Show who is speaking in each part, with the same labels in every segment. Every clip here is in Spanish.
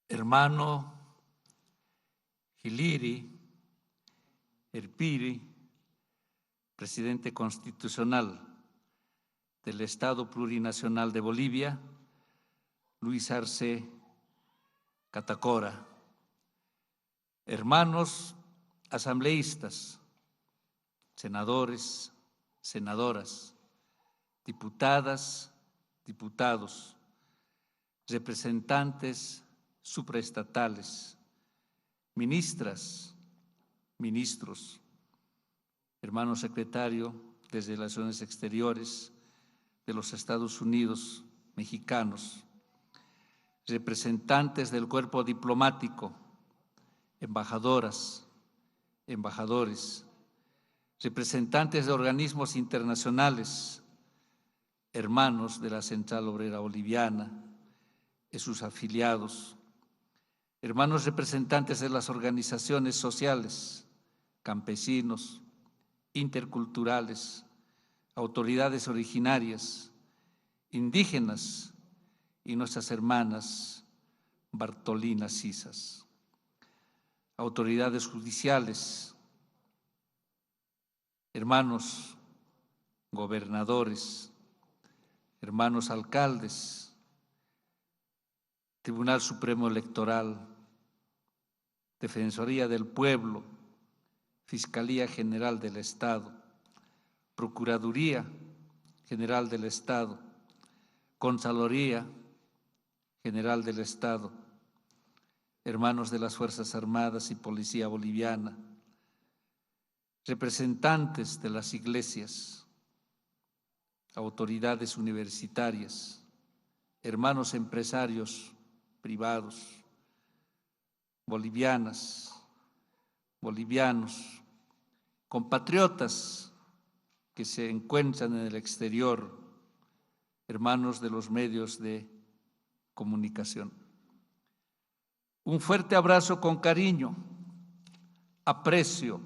Speaker 1: hermano Hiliri Erpiri, presidente constitucional del Estado Plurinacional de Bolivia, Luis Arce Catacora, hermanos asambleístas, senadores, senadoras, diputadas, diputados, representantes supraestatales, ministras, ministros, hermano secretario de Relaciones Exteriores de los Estados Unidos mexicanos, representantes del cuerpo diplomático, embajadoras, embajadores, representantes de organismos internacionales, hermanos de la Central Obrera Boliviana y sus afiliados, hermanos representantes de las organizaciones sociales, campesinos, interculturales, autoridades originarias, indígenas y nuestras hermanas Bartolinas Cisas, autoridades judiciales, hermanos gobernadores, hermanos alcaldes, Tribunal Supremo Electoral, Defensoría del Pueblo, Fiscalía General del Estado, Procuraduría General del Estado, Contraloría General del Estado, hermanos de las Fuerzas Armadas y Policía Boliviana, representantes de las iglesias, autoridades universitarias, hermanos empresarios privados, bolivianas, bolivianos, compatriotas que se encuentran en el exterior, hermanos de los medios de comunicación. Un fuerte abrazo con cariño, aprecio,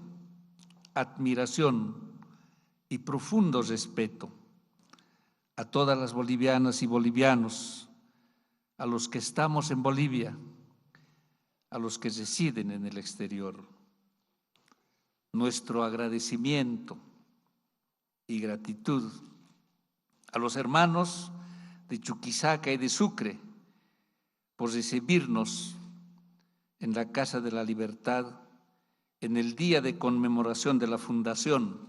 Speaker 1: admiración y profundo respeto a todas las bolivianas y bolivianos, a los que estamos en Bolivia, a los que residen en el exterior. Nuestro agradecimiento y gratitud a los hermanos de Chuquisaca y de Sucre por recibirnos en la Casa de la Libertad en el día de conmemoración de la fundación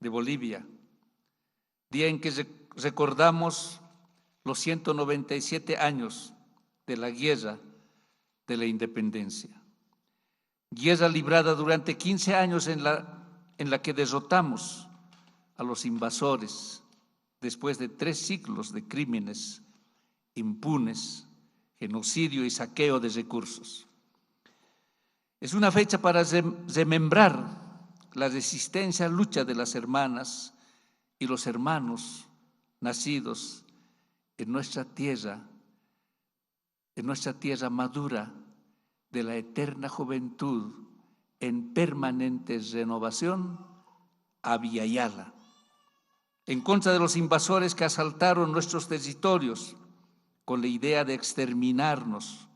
Speaker 1: de Bolivia, día en que recordamos los 197 años de la guerra de la independencia. Guerra librada durante 15 años en la que derrotamos a los invasores después de 3 siglos de crímenes impunes, genocidio y saqueo de recursos. Es una fecha para remembrar la resistencia, lucha de las hermanas y los hermanos nacidos en nuestra tierra madura de la eterna juventud en permanente renovación, a Villayala, en contra de los invasores que asaltaron nuestros territorios con la idea de exterminarnos,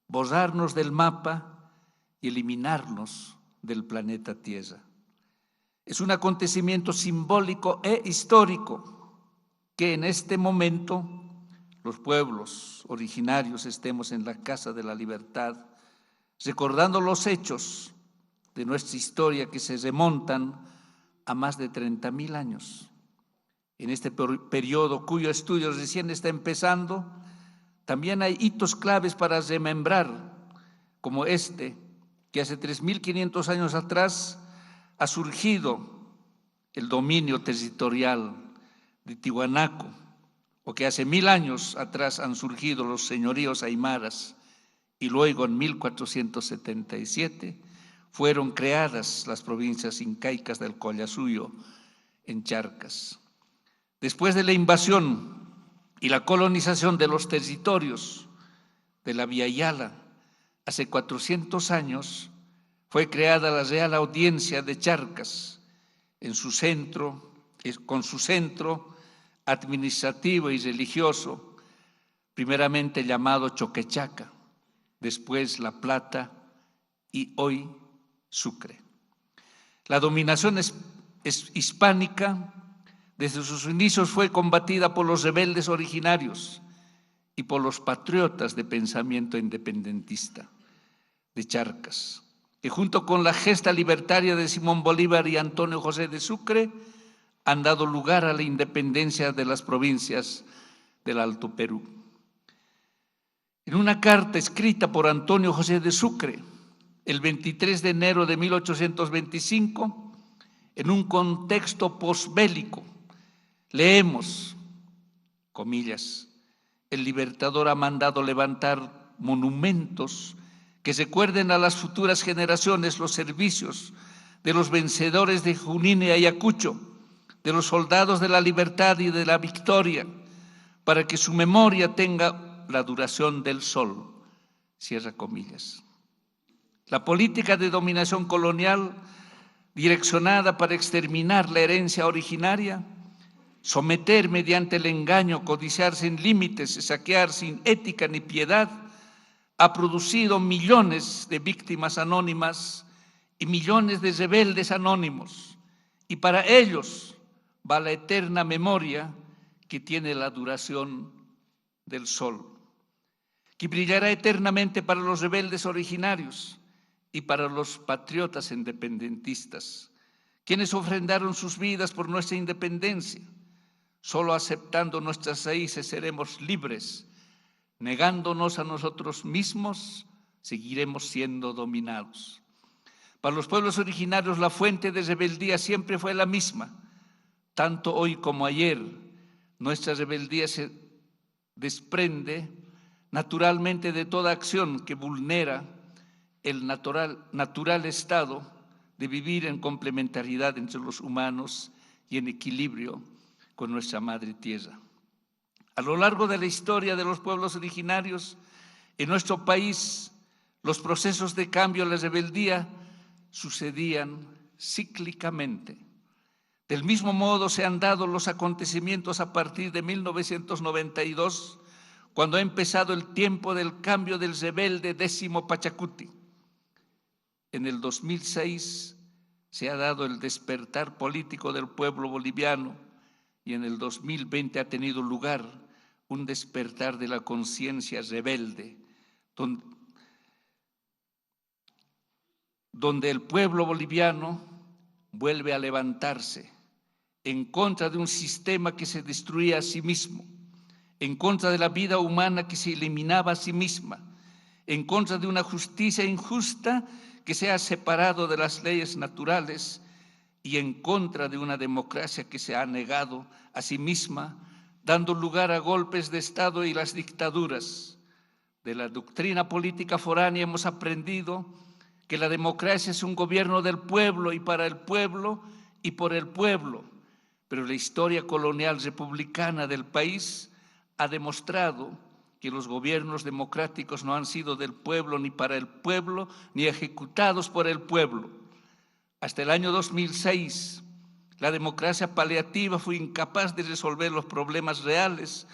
Speaker 1: borrarnos del mapa y eliminarnos del planeta Tierra. Es un acontecimiento simbólico e histórico que en este momento los pueblos originarios estemos en la Casa de la Libertad, recordando los hechos de nuestra historia que se remontan a más de 30.000 años. En este periodo cuyo estudio recién está empezando, también hay hitos claves para remembrar, como este, que hace 3.500 años atrás ha surgido el dominio territorial de Tiwanaku, o que hace 1000 años atrás han surgido los señoríos aymaras y luego en 1477 fueron creadas las provincias incaicas del Collasuyo en Charcas. Después de la invasión y la colonización de los territorios de la Vía Yala, hace 400 años fue creada la Real Audiencia de Charcas con su centro administrativo y religioso, primeramente llamado Choquechaca, después La Plata y hoy Sucre. La dominación hispánica desde sus inicios fue combatida por los rebeldes originarios y por los patriotas de pensamiento independentista de Charcas, que junto con la gesta libertaria de Simón Bolívar y Antonio José de Sucre han dado lugar a la independencia de las provincias del Alto Perú. En una carta escrita por Antonio José de Sucre, el 23 de enero de 1825, en un contexto posbélico, leemos, comillas, el Libertador ha mandado levantar monumentos que recuerden a las futuras generaciones los servicios de los vencedores de Junín y Ayacucho, de los soldados de la libertad y de la victoria, para que su memoria tenga la duración del sol, cierra comillas. La política de dominación colonial direccionada para exterminar la herencia originaria, someter mediante el engaño, codiciar sin límites, saquear sin ética ni piedad, ha producido millones de víctimas anónimas y millones de rebeldes anónimos, y para ellos va la eterna memoria que tiene la duración del sol, que brillará eternamente para los rebeldes originarios y para los patriotas independentistas, quienes ofrendaron sus vidas por nuestra independencia. Solo aceptando nuestras raíces seremos libres. Negándonos a nosotros mismos, seguiremos siendo dominados. Para los pueblos originarios, la fuente de rebeldía siempre fue la misma. Tanto hoy como ayer, nuestra rebeldía se desprende naturalmente de toda acción que vulnera el natural estado de vivir en complementariedad entre los humanos y en equilibrio con nuestra madre tierra. A lo largo de la historia de los pueblos originarios, en nuestro país, los procesos de cambio a la rebeldía sucedían cíclicamente. Del mismo modo se han dado los acontecimientos a partir de 1992, cuando ha empezado el tiempo del cambio del rebelde Décimo Pachacuti. En el 2006 se ha dado el despertar político del pueblo boliviano y en el 2020 ha tenido lugar un despertar de la conciencia rebelde, donde el pueblo boliviano vuelve a levantarse en contra de un sistema que se destruía a sí mismo, en contra de la vida humana que se eliminaba a sí misma, en contra de una justicia injusta que se ha separado de las leyes naturales y en contra de una democracia que se ha negado a sí misma, dando lugar a golpes de Estado y las dictaduras. De la doctrina política foránea hemos aprendido que la democracia es un gobierno del pueblo y para el pueblo y por el pueblo, pero la historia colonial republicana del país ha demostrado que los gobiernos democráticos no han sido del pueblo ni para el pueblo, ni ejecutados por el pueblo. Hasta el año 2006, la democracia paliativa fue incapaz de resolver los problemas reales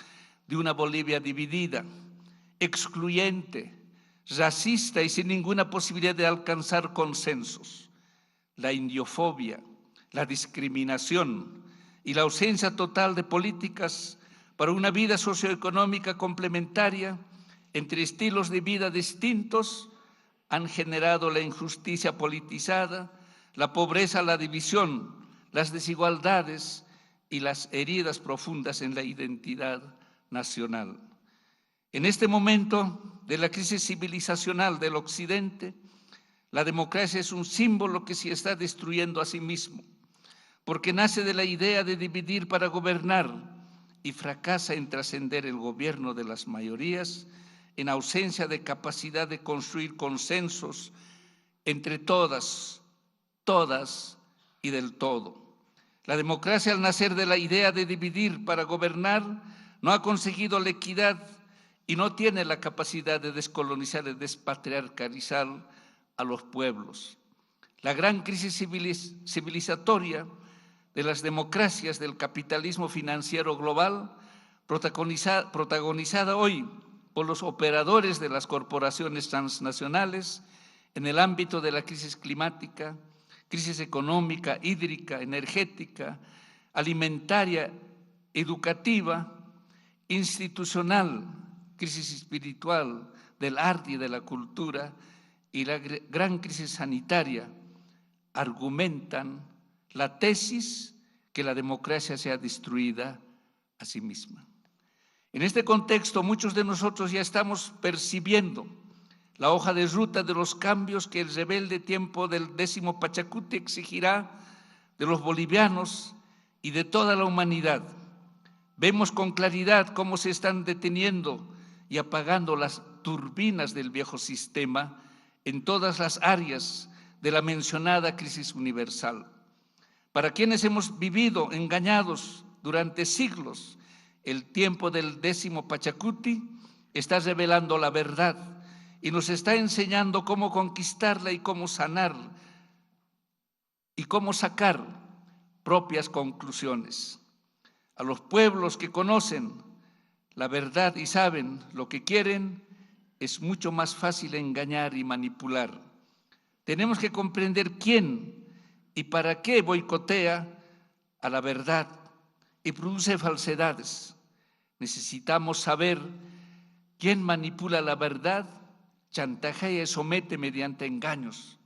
Speaker 1: de una Bolivia dividida, excluyente, racista y sin ninguna posibilidad de alcanzar consensos. La indiofobia, la discriminación y la ausencia total de políticas para una vida socioeconómica complementaria entre estilos de vida distintos han generado la injusticia politizada, la pobreza, la división, las desigualdades y las heridas profundas en la identidad nacional. En este momento de la crisis civilizacional del Occidente, la democracia es un símbolo que se está destruyendo a sí mismo, porque nace de la idea de dividir para gobernar y fracasa en trascender el gobierno de las mayorías en ausencia de capacidad de construir consensos entre todas y del todo. La democracia, al nacer de la idea de dividir para gobernar, no ha conseguido la equidad y no tiene la capacidad de descolonizar y despatriarcalizar a los pueblos. La gran crisis civilizatoria de las democracias del capitalismo financiero global, protagonizada hoy por los operadores de las corporaciones transnacionales en el ámbito de la crisis climática, crisis económica, hídrica, energética, alimentaria, educativa, institucional, crisis espiritual, del arte y de la cultura y la gran crisis sanitaria, argumentan la tesis que la democracia sea destruida a sí misma. En este contexto, muchos de nosotros ya estamos percibiendo la hoja de ruta de los cambios que el rebelde tiempo del 10º Pachacuti exigirá de los bolivianos y de toda la humanidad. Vemos con claridad cómo se están deteniendo y apagando las turbinas del viejo sistema en todas las áreas de la mencionada crisis universal. Para quienes hemos vivido engañados durante siglos, el tiempo del 10º Pachacuti está revelando la verdad y nos está enseñando cómo conquistarla y cómo sanar y cómo sacar propias conclusiones. A los pueblos que conocen la verdad y saben lo que quieren, es mucho más fácil engañar y manipular. Tenemos que comprender quién y para qué boicotea a la verdad y produce falsedades. Necesitamos saber quién manipula la verdad, chantajea y somete mediante engaños.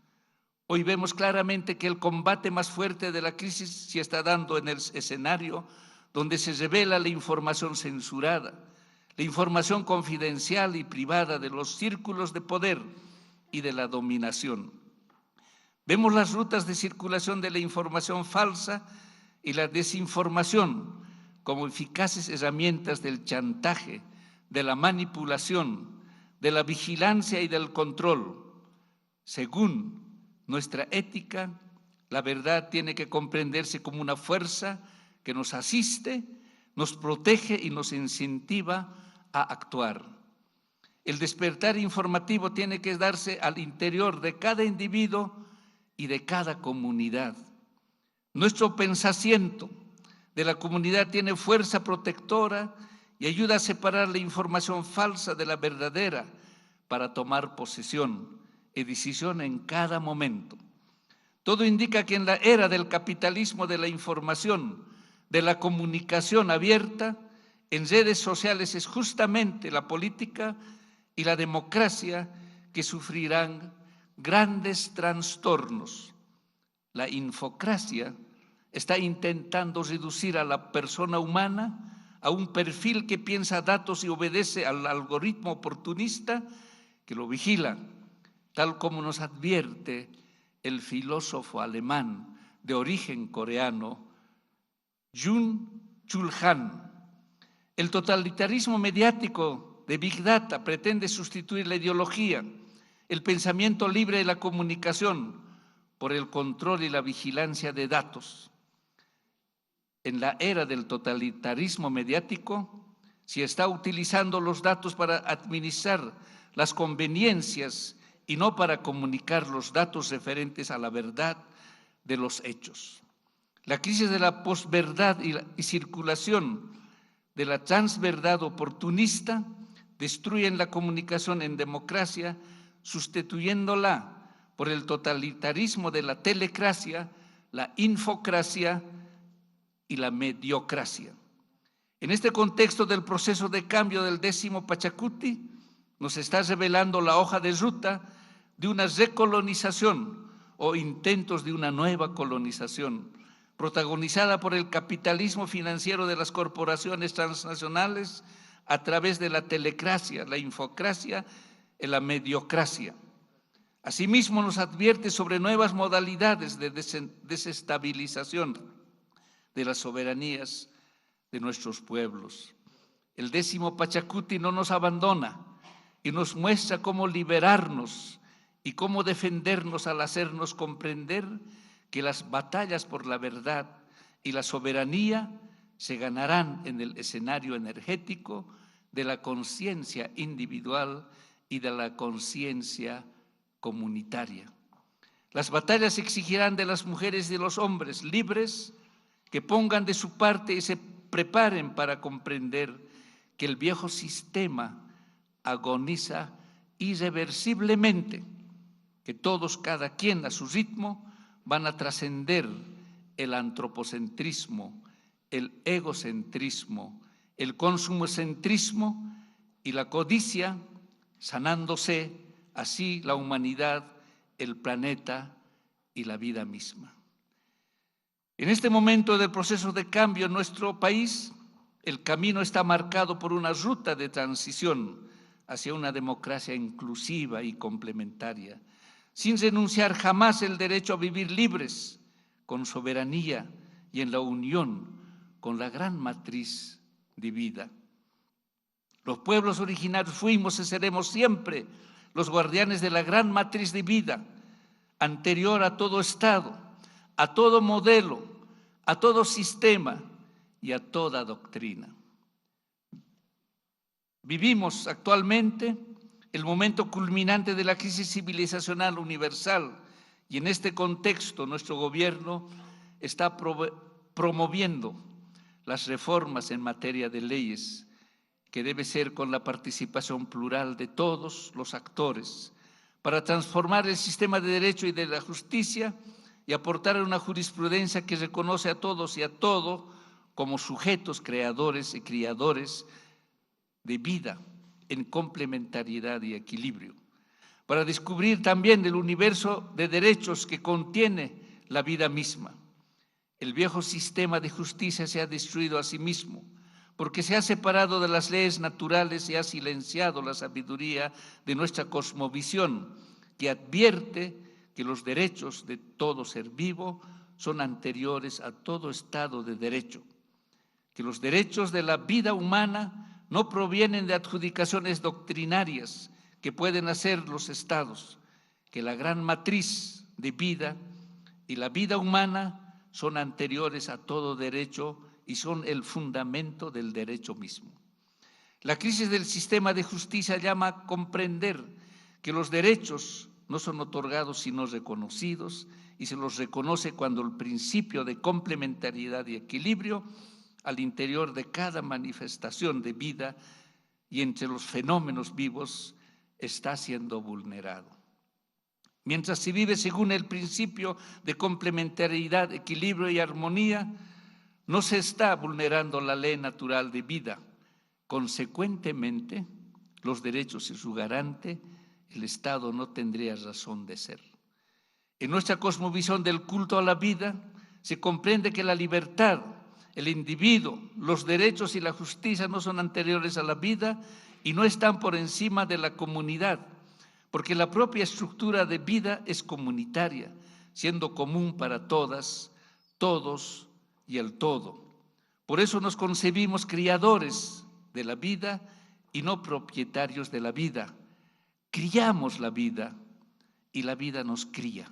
Speaker 1: Hoy vemos claramente que el combate más fuerte de la crisis se está dando en el escenario donde se revela la información censurada, la información confidencial y privada de los círculos de poder y de la dominación. Vemos las rutas de circulación de la información falsa y la desinformación como eficaces herramientas del chantaje, de la manipulación, de la vigilancia y del control. Según nuestra ética, la verdad tiene que comprenderse como una fuerza que nos asiste, nos protege y nos incentiva a actuar. El despertar informativo tiene que darse al interior de cada individuo y de cada comunidad. Nuestro pensamiento de la comunidad tiene fuerza protectora y ayuda a separar la información falsa de la verdadera para tomar posesión y decisión en cada momento. Todo indica que en la era del capitalismo de la información, de la comunicación abierta, en redes sociales es justamente la política y la democracia que sufrirán grandes trastornos. La infocracia está intentando reducir a la persona humana a un perfil que piensa datos y obedece al algoritmo oportunista que lo vigila, tal como nos advierte el filósofo alemán de origen coreano, Jung-Chul Han. El totalitarismo mediático de Big Data pretende sustituir la ideología, el pensamiento libre y la comunicación por el control y la vigilancia de datos. En la era del totalitarismo mediático, se está utilizando los datos para administrar las conveniencias y no para comunicar los datos referentes a la verdad de los hechos. La crisis de la posverdad y circulación de la transverdad oportunista destruyen la comunicación en democracia, sustituyéndola por el totalitarismo de la telecracia, la infocracia y la mediocracia. En este contexto del proceso de cambio del 10º Pachacuti, nos está revelando la hoja de ruta de una recolonización o intentos de una nueva colonización, protagonizada por el capitalismo financiero de las corporaciones transnacionales a través de la telecracia, la infocracia y la mediocracia. Asimismo, nos advierte sobre nuevas modalidades de desestabilización de las soberanías de nuestros pueblos. El 10º Pachacuti no nos abandona y nos muestra cómo liberarnos y cómo defendernos al hacernos comprender que las batallas por la verdad y la soberanía se ganarán en el escenario energético de la conciencia individual y de la conciencia comunitaria. Las batallas exigirán de las mujeres y de los hombres libres que pongan de su parte y se preparen para comprender que el viejo sistema agoniza irreversiblemente, que todos, cada quien a su ritmo, van a trascender el antropocentrismo, el egocentrismo, el consumocentrismo y la codicia, sanándose así la humanidad, el planeta y la vida misma. En este momento del proceso de cambio en nuestro país, el camino está marcado por una ruta de transición hacia una democracia inclusiva y complementaria, sin renunciar jamás el derecho a vivir libres, con soberanía y en la unión con la gran matriz de vida. Los pueblos originarios fuimos y seremos siempre los guardianes de la gran matriz de vida, anterior a todo Estado, a todo modelo, a todo sistema y a toda doctrina. Vivimos actualmente el momento culminante de la crisis civilizacional universal y en este contexto nuestro gobierno está promoviendo las reformas en materia de leyes, que debe ser con la participación plural de todos los actores, para transformar el sistema de derecho y de la justicia y aportar una jurisprudencia que reconoce a todos y a todo como sujetos creadores y criadores de vida en complementariedad y equilibrio, para descubrir también el universo de derechos que contiene la vida misma. El viejo sistema de justicia se ha destruido a sí mismo, porque se ha separado de las leyes naturales y ha silenciado la sabiduría de nuestra cosmovisión, que advierte que los derechos de todo ser vivo son anteriores a todo estado de derecho, que los derechos de la vida humana no provienen de adjudicaciones doctrinarias que pueden hacer los estados, que la gran matriz de vida y la vida humana son anteriores a todo derecho y son el fundamento del derecho mismo. La crisis del sistema de justicia llama a comprender que los derechos no son otorgados sino reconocidos, y se los reconoce cuando el principio de complementariedad y equilibrio al interior de cada manifestación de vida y entre los fenómenos vivos está siendo vulnerado. Mientras se vive según el principio de complementariedad, equilibrio y armonía, no se está vulnerando la ley natural de vida. Consecuentemente, los derechos y su garante, el Estado no tendría razón de ser. En nuestra cosmovisión del culto a la vida, se comprende que la libertad, el individuo, los derechos y la justicia no son anteriores a la vida y no están por encima de la comunidad, porque la propia estructura de vida es comunitaria, siendo común para todas, todos y el todo. Por eso nos concebimos criadores de la vida y no propietarios de la vida. Criamos la vida y la vida nos cría.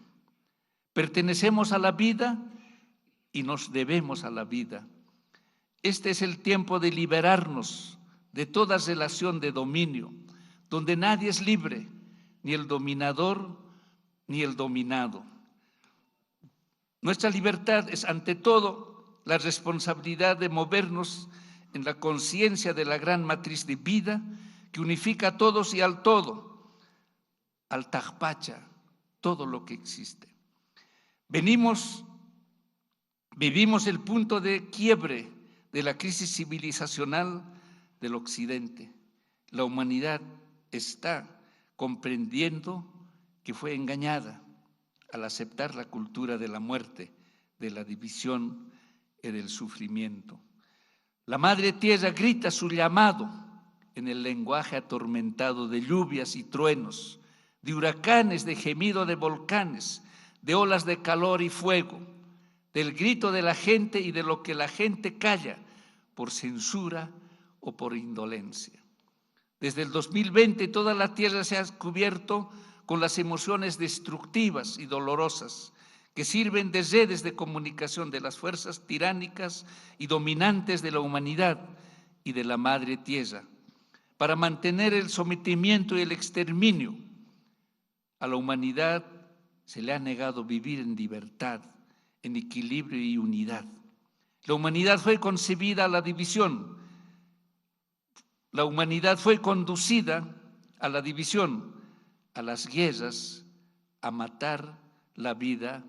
Speaker 1: Pertenecemos a la vida y nos debemos a la vida. Este es el tiempo de liberarnos de toda relación de dominio, donde nadie es libre, ni el dominador ni el dominado. Nuestra libertad es ante todo la responsabilidad de movernos en la conciencia de la gran matriz de vida que unifica a todos y al todo, al Tajpacha, todo lo que existe. Vivimos el punto de quiebre de la crisis civilizacional del Occidente. La humanidad está comprendiendo que fue engañada al aceptar la cultura de la muerte, de la división y del sufrimiento. La Madre Tierra grita su llamado en el lenguaje atormentado de lluvias y truenos, de huracanes, de gemido de volcanes, de olas de calor y fuego, del grito de la gente y de lo que la gente calla por censura o por indolencia. Desde el 2020 toda la tierra se ha cubierto con las emociones destructivas y dolorosas que sirven de redes de comunicación de las fuerzas tiránicas y dominantes de la humanidad y de la Madre Tierra para mantener el sometimiento y el exterminio. A la humanidad se le ha negado vivir en libertad, en equilibrio y unidad. La humanidad fue concebida a la división. La humanidad fue conducida a la división, a las guerras, a matar la vida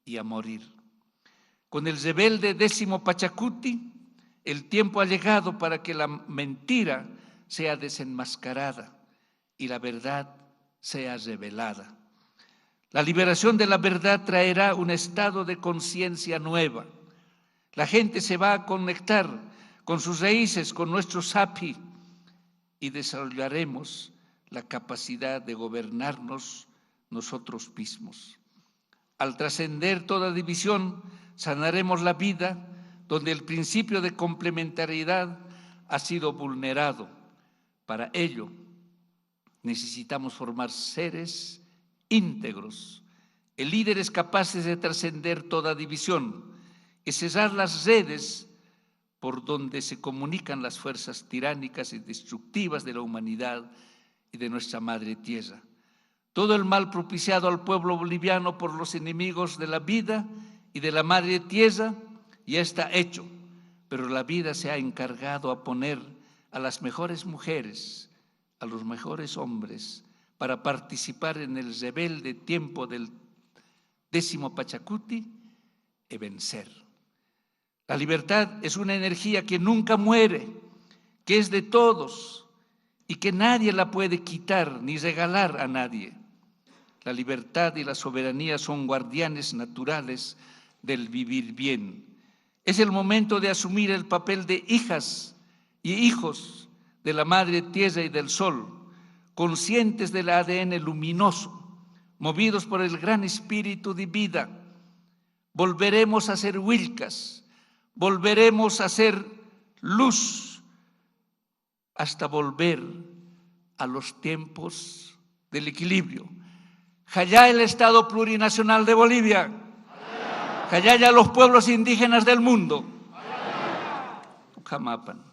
Speaker 1: y a morir. Con el rebelde Décimo Pachacuti, el tiempo ha llegado para que la mentira sea desenmascarada y la verdad sea revelada. La liberación de la verdad traerá un estado de conciencia nueva. La gente se va a conectar con sus raíces, con nuestro sapi, y desarrollaremos la capacidad de gobernarnos nosotros mismos. Al trascender toda división, sanaremos la vida donde el principio de complementariedad ha sido vulnerado. Para ello, necesitamos formar seres íntegros, líderes capaces de trascender toda división y cerrar las redes por donde se comunican las fuerzas tiránicas y destructivas de la humanidad y de nuestra madre tierra. Todo el mal propiciado al pueblo boliviano por los enemigos de la vida y de la madre tierra ya está hecho, pero la vida se ha encargado a poner a las mejores mujeres, a los mejores hombres, para participar en el rebelde tiempo del Décimo Pachacuti y vencer. La libertad es una energía que nunca muere, que es de todos y que nadie la puede quitar ni regalar a nadie. La libertad y la soberanía son guardianes naturales del vivir bien. Es el momento de asumir el papel de hijas y hijos de la madre tierra y del sol, conscientes del ADN luminoso, movidos por el gran espíritu de vida. Volveremos a ser huilcas, volveremos a ser luz, hasta volver a los tiempos del equilibrio. Jayá el Estado Plurinacional de Bolivia. Jayá los pueblos indígenas del mundo. Ucamapan.